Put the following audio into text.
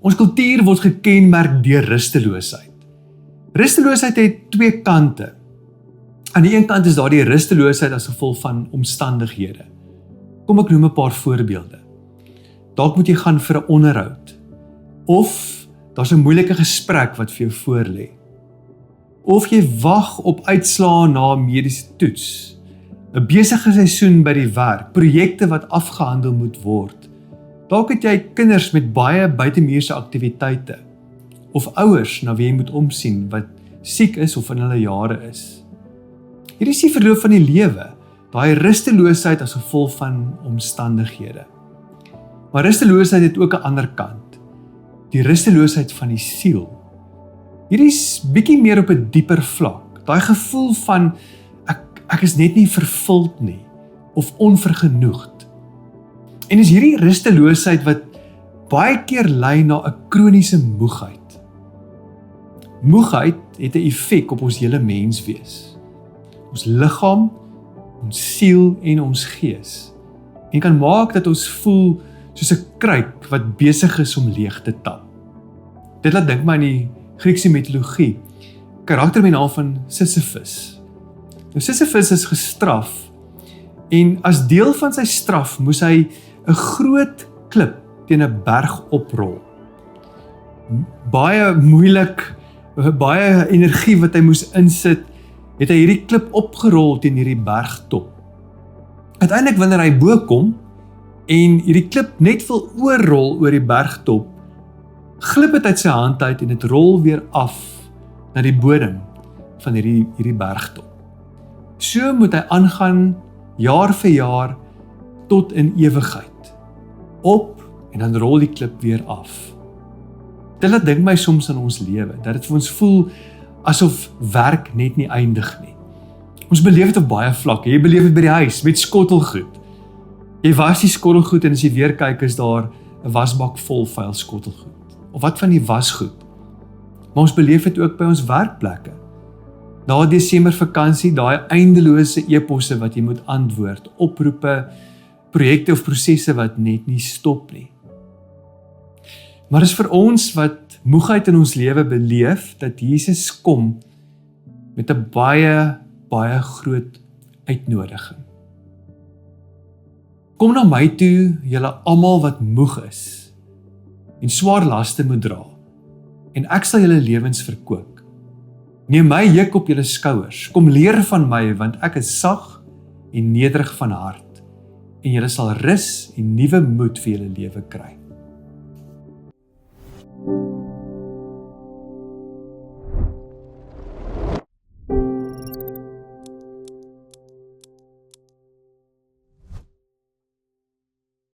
Ons kultuur word gekenmerk deur rusteloosheid. Rusteloosheid het twee kante. Aan die een kant is daar die rusteloosheid as gevolg van omstandighede. Kom ek noem 'n paar voorbeelde. Dalk moet jy gaan vir 'n onderhoud. Of daar's 'n moeilike gesprek wat vir jou voorlê. Of jy wag op uitslae na 'n mediese toets. 'n Besige seisoen by die werk, projekte wat afgehandel moet word. Dalk het jy kinders met baie buitemuurse aktiwiteite. Of ouers na wie jy moet omsien wat siek is of in hulle jare is. Hier is die verloop van die lewe, daai rusteloosheid as gevolg van omstandighede. Maar rusteloosheid het ook 'n ander kant, die rusteloosheid van die siel. Hier is bietjie meer op 'n dieper vlak, daai gevoel van ek is net nie vervuld nie, of onvergenoegd. En is hierdie rusteloosheid wat baie keer lei na 'n kroniese moegheid. Moegheid het 'n effek op ons hele menswees. Ons liggaam, ons siel en ons gees. En kan maak dat ons voel soos 'n kruik wat besig is om leeg te tap. Dit laat dink my aan die Griekse mitologie, karakter met die naam van Sisyphus. Nou Sisyphus is gestraf en as deel van sy straf moes hy 'n groot klip teen 'n berg oprol. Baie moeilik, baie energie wat hy moes insit, het hy hierdie klip opgerol teen hierdie bergtop. Uiteindelik wanneer hy bo kom en hierdie klip net wil oorrol oor die bergtop, glip dit uit sy hand uit en dit rol weer af na die bodem van hierdie bergtop. So moet hy aangaan jaar vir jaar tot in ewigheid. Op en dan rol die klip weer af. Dit laat dink my soms aan ons lewe, dat dit vir ons voel asof werk net nie eindig nie. Ons beleef dit op baie vlakke. Jy beleef dit by die huis met skottelgoed. Jy was die skottelgoed en as jy weer kyk is daar 'n wasbak vol vuil skottelgoed. Of wat van die wasgoed. Maar ons beleef dit ook by ons werkplekke. Na Desember vakansie, daai eindelose e-posse wat jy moet antwoord, oproepe, projekte of prosesse wat net nie stop nie. Maar is vir ons wat moegheid in ons lewe beleef, dat Jesus kom met 'n baie groot uitnodiging. Kom na my toe, julle almal wat moeg is en swaar laste moet dra, en ek sal julle lewens verkoop. Neem my juk op julle skouers, kom leer van my, want ek is sag en nederig van hart, en julle sal rus en nuwe moed vir julle lewe kry.